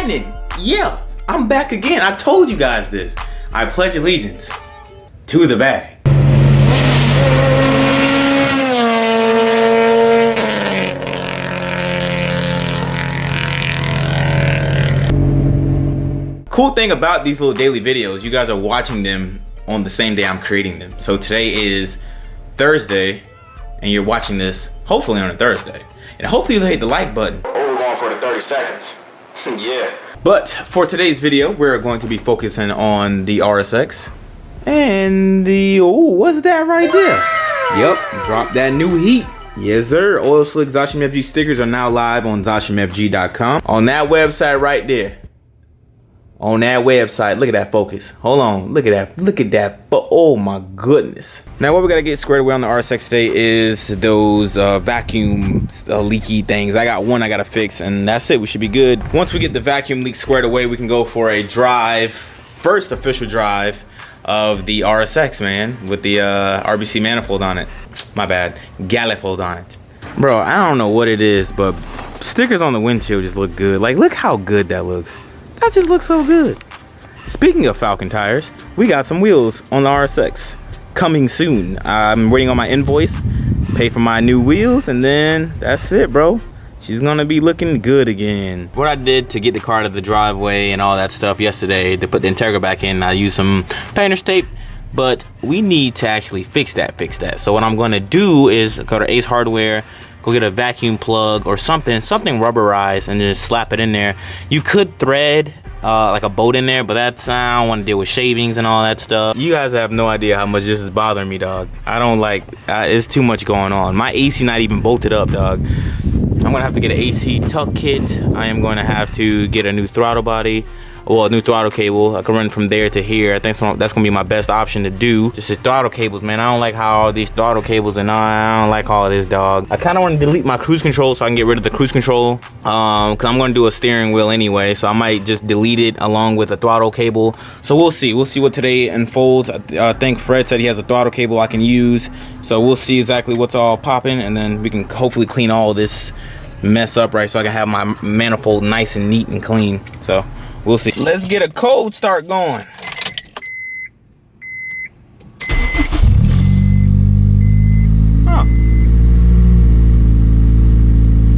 happening? Yeah, I'm back again. I told you guys this. I pledge allegiance to the bag. Cool thing about these little daily videos, you guys are watching them on the same day I'm creating them. So today is Thursday, and you're watching this hopefully on a Thursday. And hopefully you'll hit the like button. Oh, we're going for the 30 seconds. Yeah. But for today's video, we're going to be focusing on the RSX and the, oh, what's that right there? Yep, drop that new heat. Yes, sir. Oil Slick Zosh MFG stickers are now live on zoshmfg.com. On that website right there. On that website, look at that focus. Hold on, look at that. Oh my goodness. Now what we gotta get squared away on the RSX today is those vacuum leaky things. I got one I gotta fix, and that's it. We should be good. Once we get the vacuum leak squared away, we can go for a drive, first official drive of the RSX, man, with the RBC manifold on it. My bad, Galifold on it. Bro, I don't know what it is, but stickers on the windshield just look good. Like, look how good that looks. That just looks so good. Speaking of Falcon tires, we got some wheels on the RSX coming soon. I'm waiting on my invoice, pay for my new wheels, and then that's it, bro. She's gonna be looking good again. What I did to get the car to the driveway and all that stuff yesterday, to put the Integra back in, I used some painter's tape, but we need to actually fix that. So what I'm gonna do is go to Ace Hardware, go get a vacuum plug or something rubberized, and just slap it in there. You could thread like a bolt in there, but that's, I don't want to deal with shavings and all that stuff. You guys have no idea how much this is bothering me, dog. I don't like, it's too much going on. My AC not even bolted up, dog. I'm gonna have to get an AC tuck kit. I am going to have to get a new throttle body. Well, a new throttle cable. I can run from there to here. I think that's gonna be my best option to do. Just the throttle cables, man. I don't like how all these throttle cables and I don't like all of this, dog. I kind of want to delete my cruise control so I can get rid of the cruise control. Cause I'm gonna do a steering wheel anyway, so I might just delete it along with the throttle cable. So we'll see. We'll see what today unfolds. I think Fred said he has a throttle cable I can use. So we'll see exactly what's all popping, and then we can hopefully clean all this mess up, right? So I can have my manifold nice and neat and clean. So we'll see. Let's get a cold start going. Huh.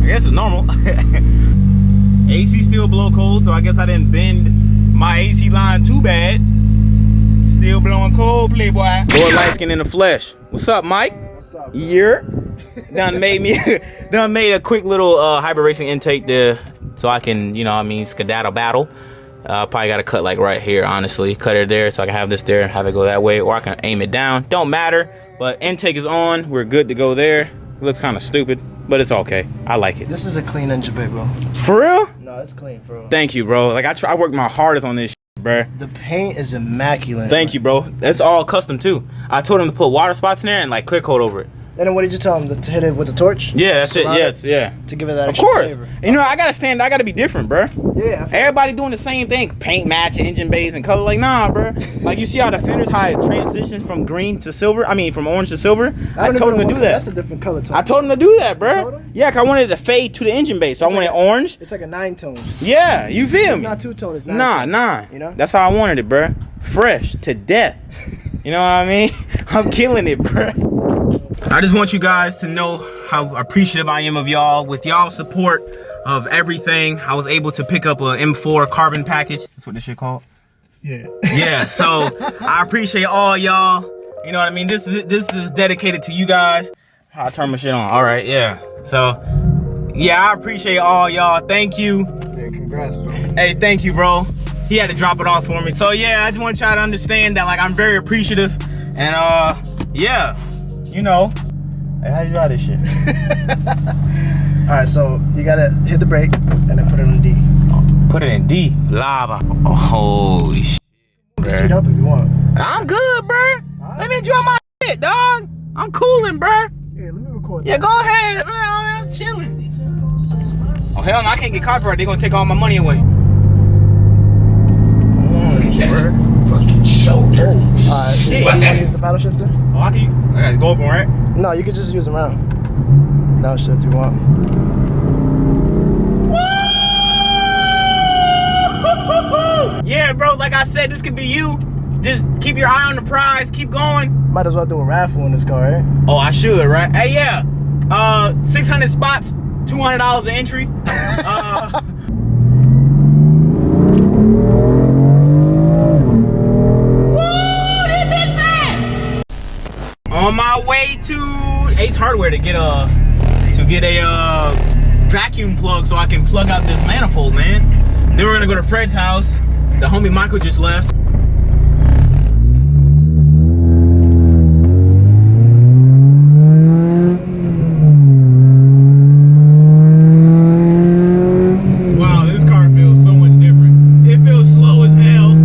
I guess it's normal. AC still blow cold, so I guess I didn't bend my AC line too bad. Still blowing cold, playboy. Boy, light skin in the flesh. What's up, Mike? What's up? Yeah. Done made a quick little hybrid racing intake there, so I can, you know what I mean, skedaddle battle. Probably got to cut like right here, honestly. Cut it there so I can have this there, have it go that way, or I can aim it down. Don't matter, but intake is on. We're good to go there. It looks kind of stupid, but it's okay. I like it. This is a clean engine bay, bro. For real? No, it's clean, bro. Thank you, bro. Like, I worked my hardest on this shit, bro. The paint is immaculate. Thank you, bro. That's all custom, too. I told him to put water spots in there and, like, clear coat over it. And then what did you tell him? To hit it with the torch? Yeah, that's it. Yeah, yeah. To give it that extra flavor. Of course. You know, I gotta be different, bro. Yeah. Everybody doing the same thing. Paint match, engine bays, and color. Like, nah, bro. Like, you see how the fenders, how it transitions from green to silver? I mean, from orange to silver? I told him to do that. That's a different color tone. I told him to do that, bro. You told him? Yeah, because I wanted it to fade to the engine base. So I wanted orange. It's like a 9-tone. Yeah, you feel me? It's not 2-tone, it's 9-tone. Nah. You know? That's how I wanted it, bro. Fresh to death. You know what I mean? I'm killing it, bro. I just want you guys to know how appreciative I am of y'all. With y'all support of everything, I was able to pick up a M4 carbon package. That's what this shit called? Yeah. Yeah, so I appreciate all y'all. You know what I mean? This is dedicated to you guys. I'll turn my shit on. All right, yeah. So, yeah, I appreciate all y'all. Thank you. Yeah, congrats, bro. Hey, thank you, bro. He had to drop it off for me. So, yeah, I just want y'all to understand that, like, I'm very appreciative. And, yeah. You know, hey, how you drive this shit? Alright, so you gotta hit the brake and then put it on D. Put it in D. Lava. Oh, holy shit. You can seat up if you want. I'm good, bro. Let me enjoy my shit, dog. I'm cooling, bro. Yeah, let me record that. Yeah, go ahead, bro. I'm chilling. Oh, hell no, I can't get copyright. They're gonna take all my money away. Fucking so dirty. Alright, so you want to use the paddle shifter? Oh, I gotta go over, right? No, you could just use them around. Paddle shift you want. like I said, this could be you. Just keep your eye on the prize. Keep going. Might as well do a raffle in this car, right? Oh, I should, right? Hey, yeah. 600 spots, $200 an entry. On my way to Ace Hardware to get a vacuum plug so I can plug out this manifold, man. Then we're gonna go to Fred's house. The homie Michael just left. Wow, this car feels so much different. It feels slow as hell.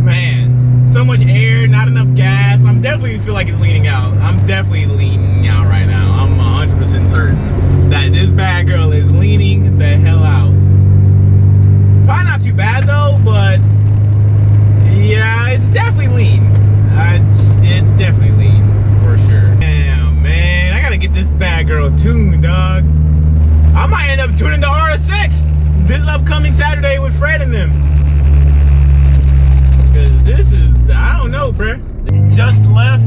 Man, so much air, not enough gas. I'm definitely feel like it's leaning out. I'm definitely leaning out right now. I'm 100% certain that this bad girl is leaning the hell out. Probably not too bad though, but yeah, it's definitely lean. It's definitely lean for sure. Damn, man, I gotta get this bad girl tuned, dog. I might end up tuning the RSX this upcoming Saturday with Fred and them. Cause this is, I don't know, bruh. Just left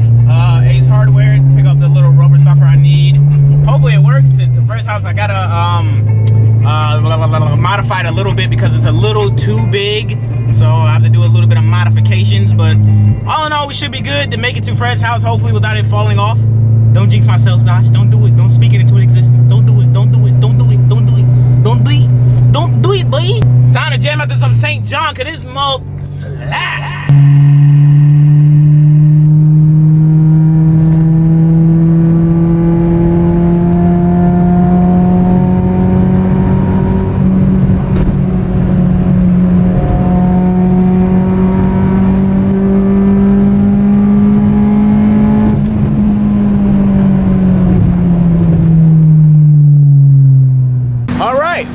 Ace Hardware to pick up the little rubber stopper I need. Hopefully it works. The first house I gotta modify it a little bit because it's a little too big. So I have to do a little bit of modifications. But all in all, we should be good to make it to Fred's house, hopefully without it falling off. Don't jinx myself, Zosh. Don't do it. Don't speak it into existence. Don't do it. Don't do it. Don't do it. Don't do it. Don't do it. Don't do it, boy. Time to jam after some St. John, cause this mug slap.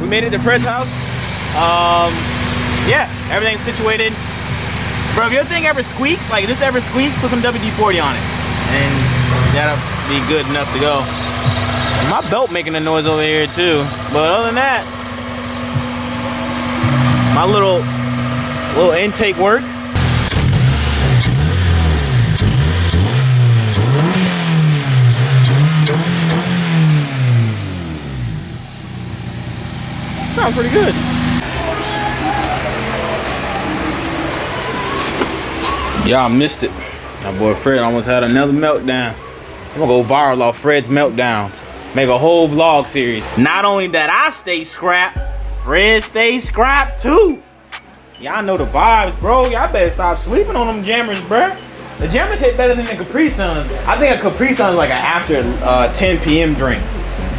We made it to Fred's house. Yeah, everything's situated. Bro, if your thing ever squeaks, like this ever squeaks, put some WD-40 on it. And that'll be good enough to go. My belt making a noise over here too. But other than that, my little intake work. Sounds pretty good. Y'all missed it. My boy Fred almost had another meltdown. I'm gonna go viral off Fred's meltdowns. Make a whole vlog series. Not only that I stay scrapped, Fred stays scrapped too. Y'all know the vibes, bro. Y'all better stop sleeping on them jammers, bruh. The jammers hit better than the Capri Suns. I think a Capri Sun is like an after 10 p.m. drink.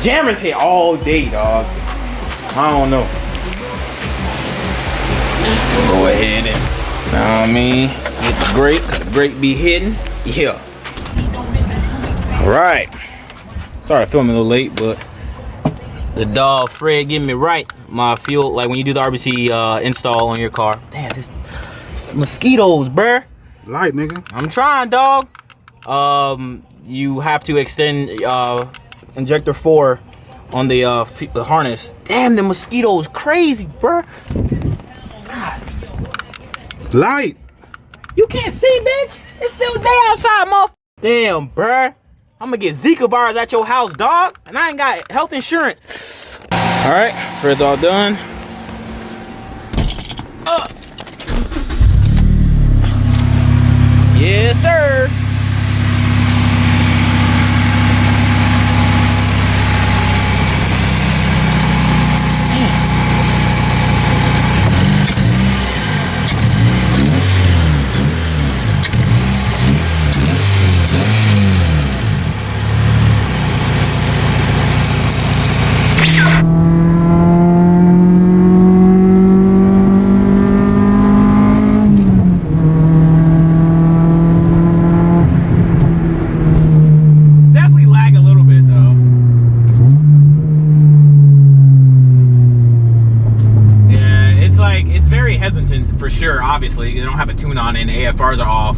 Jammers hit all day, dog. I don't know. Go ahead and, you know what I mean, hit the grape, cause the grape be hidden. Yeah. Alright. Sorry, filming a little late, but the dog Fred getting me right. My fuel, like when you do the RBC install on your car. Damn, this mosquitoes, bruh. Light, nigga. I'm trying, dog. You have to extend injector 4 on the harness. Damn, the mosquitoes crazy, bruh. God. Light. You can't see, bitch. It's still day outside, motherfucker. Damn, bruh. I'm gonna get Zika virus at your house, dog. And I ain't got health insurance. All right, Fred's all done. Yes, sir. For sure, obviously they don't have a tune on and the AFRs are off.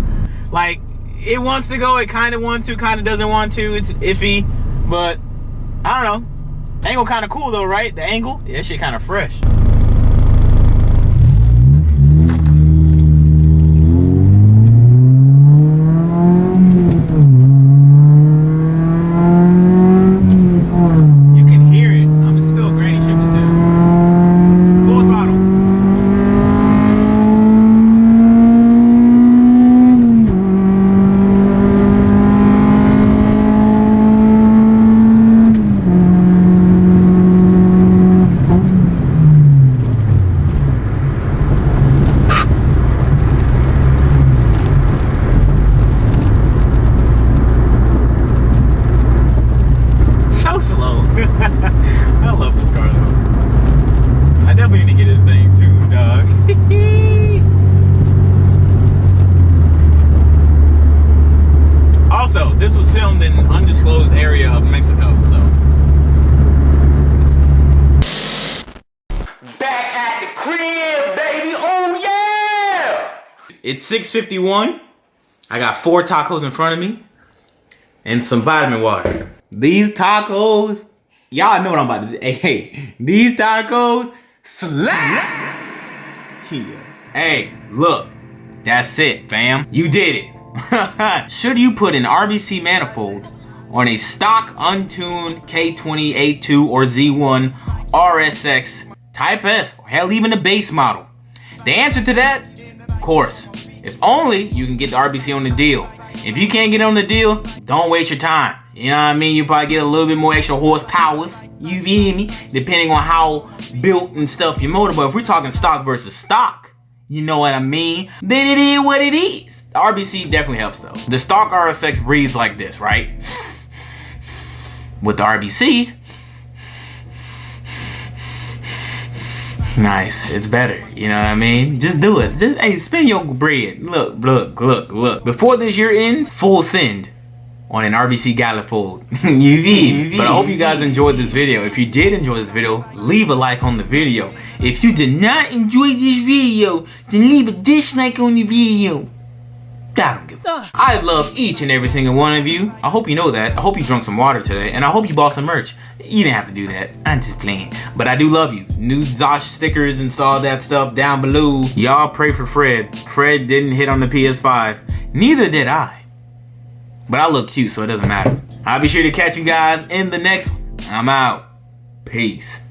Like, it wants to go, it kind of wants to, kind of doesn't want to. It's iffy, but I don't know. Angle kind of cool though, right? The angle, yeah, that shit kind of fresh. It's 6:51. I got 4 tacos in front of me and some vitamin water. These tacos, y'all know what I'm about to say. Hey, these tacos slap. Yeah. Hey, look, that's it, fam. You did it. Should you put an RBC manifold on a stock untuned K20, A2, or Z1 RSX Type S, or hell, even a base model? The answer to that, of course, if only you can get the RBC on the deal. If you can't get on the deal, don't waste your time. You know what I mean? You probably get a little bit more extra horsepower, you feel me? Depending on how built and stuff your motor. But if we're talking stock versus stock, you know what I mean? Then it is what it is. The RBC definitely helps though. The stock RSX breathes like this, right? With the RBC, nice, it's better. You know what I mean? Just do it. Just, hey, spend your bread. Look, look, look, look. Before this year ends, full send on an RBC manifold. You feel? But I hope you guys enjoyed this video. If you did enjoy this video, leave a like on the video. If you did not enjoy this video, then leave a dislike on the video. I don't give a fuck. I love each and every single one of you. I hope you know that. I hope you drunk some water today, and I hope you bought some merch. You didn't have to do that. I'm just playing. But I do love you. New Zosh stickers and all that stuff down below. Y'all pray for Fred. Fred didn't hit on the PS5. Neither did I. But I look cute, so it doesn't matter. I'll be sure to catch you guys in the next one. I'm out. Peace.